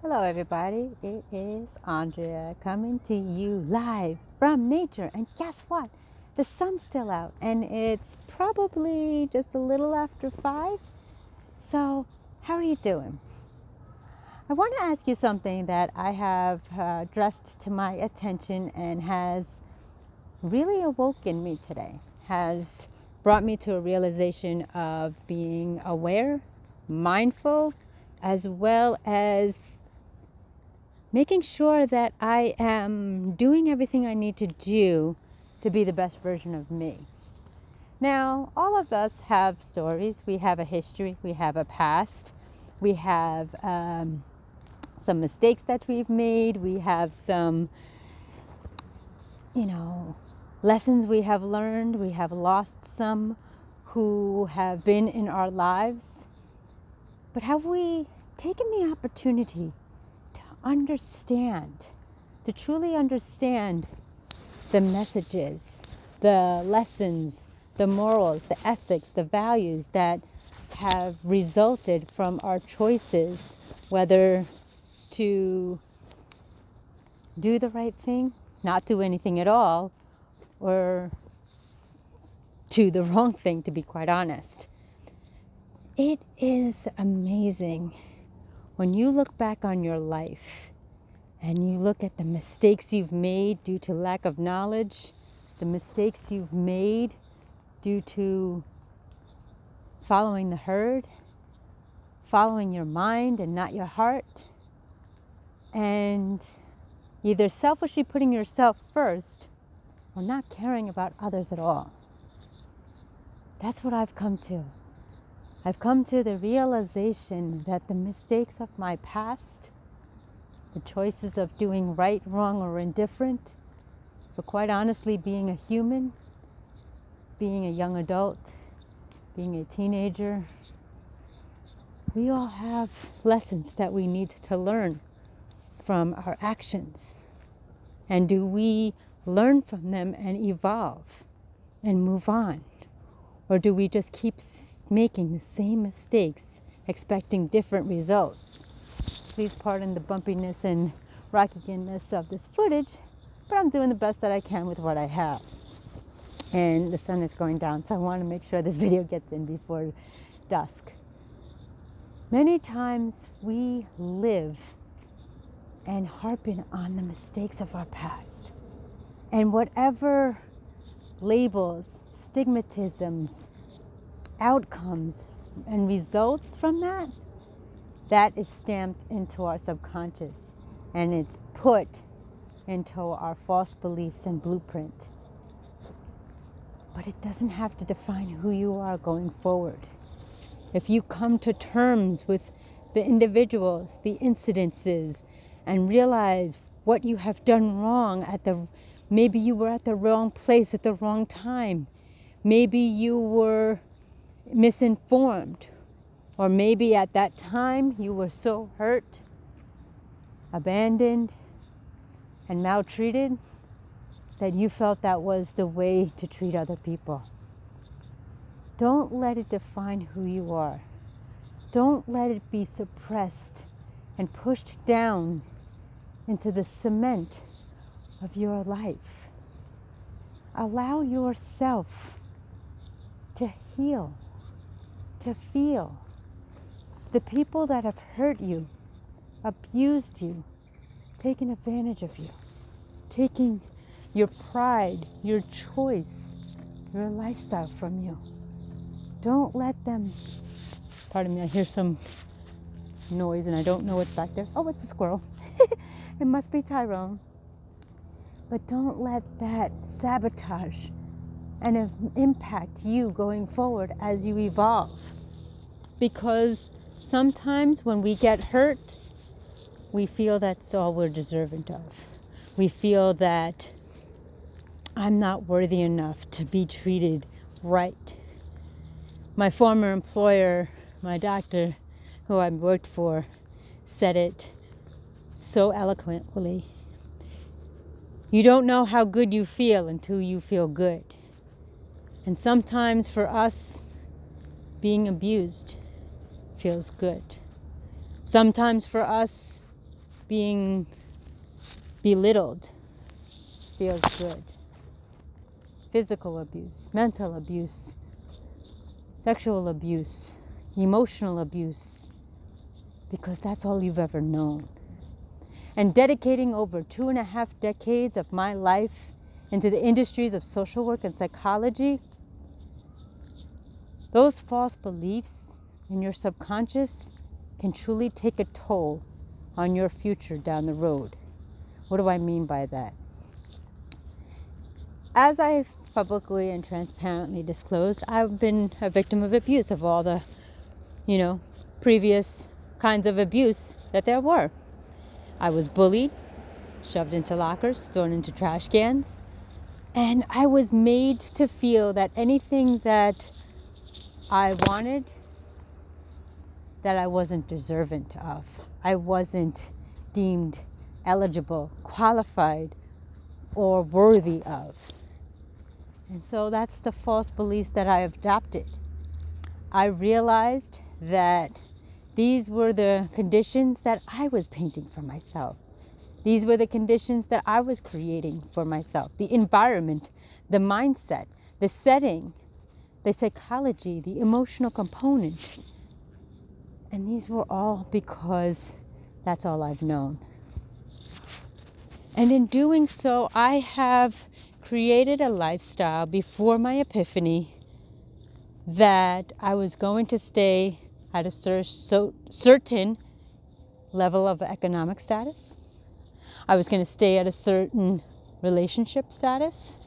Hello, everybody. It is Andrea coming to you live from nature. And guess what? The sun's still out, and it's probably just a little after 5. So, how are you doing? I want to ask you something that I have dressed to my attention and has really awoken me today, has brought me to a realization of being aware, mindful, as well as making sure that I am doing everything I need to do to be the best version of me. Now, all of us have stories. We have a history. We have a past. We have some mistakes that we've made. We have some, lessons we have learned. We have lost some who have been in our lives. But have we taken the opportunity understand, to truly understand the messages, the lessons, the morals, the ethics, the values that have resulted from our choices, whether to do the right thing, not do anything at all, or do the wrong thing, to be quite honest. It is amazing when you look back on your life and you look at the mistakes you've made due to lack of knowledge, the mistakes you've made due to following the herd, following your mind and not your heart, and either selfishly putting yourself first or not caring about others at all. That's what I've come to. I've come to the realization that the mistakes of my past, the choices of doing right, wrong, or indifferent, but quite honestly, being a human, being a young adult, being a teenager, we all have lessons that we need to learn from our actions. And do we learn from them and evolve and move on? Or do we just keep making the same mistakes, expecting different results? Please pardon the bumpiness and rockiness of this footage, but I'm doing the best that I can with what I have. And the sun is going down, so I want to make sure this video gets in before dusk. Many times we live and harping on the mistakes of our past. And whatever labels, stigmatisms, outcomes, and results from that, that is stamped into our subconscious. And it's put into our false beliefs and blueprint. But it doesn't have to define who you are going forward. If you come to terms with the individuals, the incidences, and realize what you have done wrong maybe you were at the wrong place at the wrong time. Maybe you were misinformed. Or maybe at that time you were so hurt, abandoned, and maltreated that you felt that was the way to treat other people. Don't let it define who you are. Don't let it be suppressed and pushed down into the cement of your life. Allow yourself to heal, to feel. The people that have hurt you, abused you, taken advantage of you, taking your pride, your choice, your lifestyle from you. Don't let them, pardon me, I hear some noise and I don't know what's back there. Oh, it's a squirrel. It must be Tyrone. But don't let that sabotage and impact you going forward as you evolve. Because sometimes when we get hurt, we feel that's all we're deserving of. We feel that I'm not worthy enough to be treated right. My former employer, my doctor, who I worked for, said it so eloquently. You don't know how good you feel until you feel good. And sometimes for us, being abused feels good. Sometimes for us, being belittled feels good. Physical abuse, mental abuse, sexual abuse, emotional abuse, because that's all you've ever known. And dedicating over 2.5 decades of my life into the industries of social work and psychology, those false beliefs in your subconscious can truly take a toll on your future down the road. What do I mean by that? As I've publicly and transparently disclosed, I've been a victim of abuse, of all the, previous kinds of abuse that there were. I was bullied, shoved into lockers, thrown into trash cans, and I was made to feel that anything that I wanted, that I wasn't deserving of. I wasn't deemed eligible, qualified, or worthy of. And so that's the false beliefs that I adopted. I realized that these were the conditions that I was painting for myself. These were the conditions that I was creating for myself. The environment, the mindset, the setting, the psychology, the emotional component. And these were all because that's all I've known. And in doing so, I have created a lifestyle before my epiphany that I was going to stay at a certain level of economic status. I was going to stay at a certain relationship status,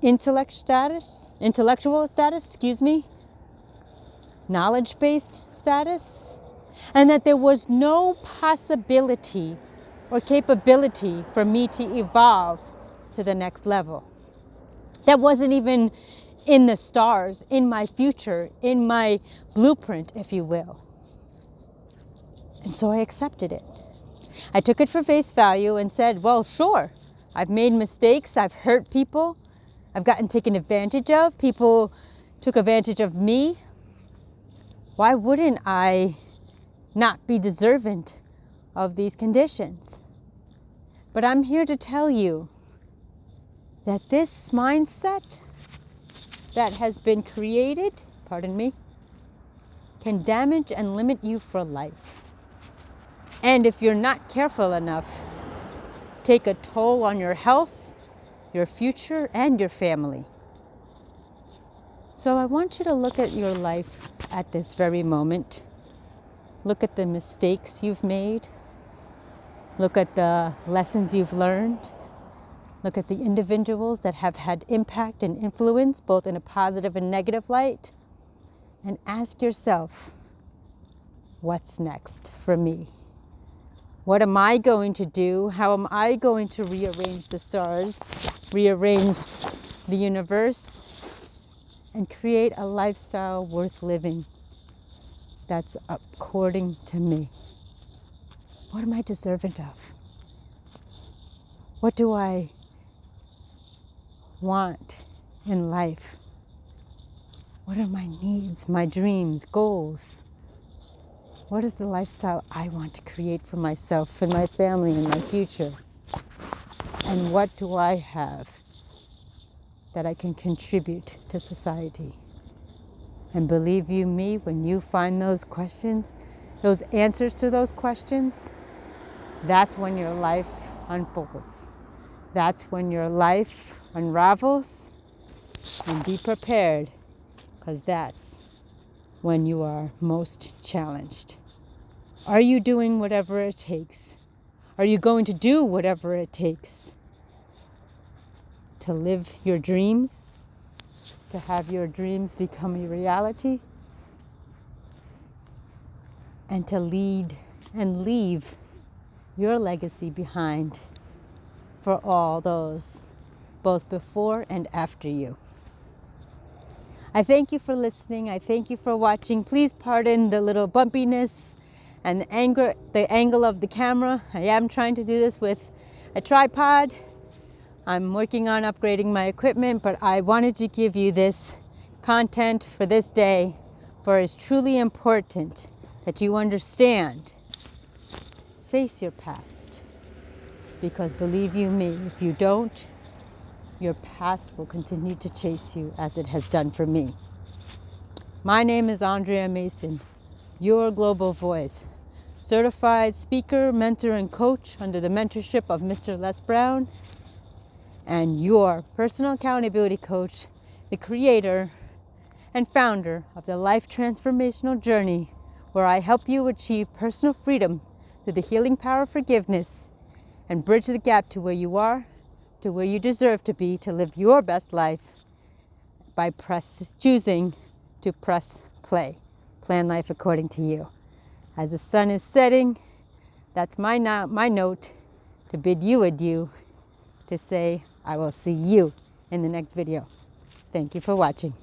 intellectual status, knowledge-based status, and that there was no possibility or capability for me to evolve to the next level. That wasn't even in the stars, in my future, in my blueprint, if you will. And so I accepted it. I took it for face value and said, well, sure, I've made mistakes, I've hurt people, I've gotten taken advantage of, people took advantage of me. Why wouldn't I not be deserving of these conditions? But I'm here to tell you that this mindset that has been created, can damage and limit you for life. And if you're not careful enough, take a toll on your health, your future, and your family. So I want you to look at your life at this very moment. Look at the mistakes you've made. Look at the lessons you've learned. Look at the individuals that have had impact and influence, both in a positive and negative light. And ask yourself, what's next for me? What am I going to do? How am I going to rearrange the stars, rearrange the universe, and create a lifestyle worth living that's according to me? What am I deserving of? What do I want in life? What are my needs, my dreams, goals? What is the lifestyle I want to create for myself and my family and my future? And what do I have that I can contribute to society? And believe you me, when you find those questions, those answers to those questions, that's when your life unfolds. That's when your life unravels. And be prepared, because that's when you are most challenged. Are you doing whatever it takes? Are you going to do whatever it takes to live your dreams, to have your dreams become a reality, and to lead and leave your legacy behind for all those, both before and after you? I thank you for listening. I thank you for watching. Please pardon the little bumpiness and the angle of the camera. I am trying to do this with a tripod. I'm working on upgrading my equipment, but I wanted to give you this content for this day, for it's truly important that you understand face your past. Because believe you me, if you don't, your past will continue to chase you as it has done for me. My name is Andrea Mason, your global voice, certified speaker, mentor, and coach under the mentorship of Mr. Les Brown, and your personal accountability coach, the creator and founder of the Life Transformational Journey, where I help you achieve personal freedom through the healing power of forgiveness and bridge the gap to where you are, to where you deserve to be, to live your best life by choosing to press play. Plan life according to you. As the sun is setting, that's my note to bid you adieu, to say I will see you in the next video. Thank you for watching.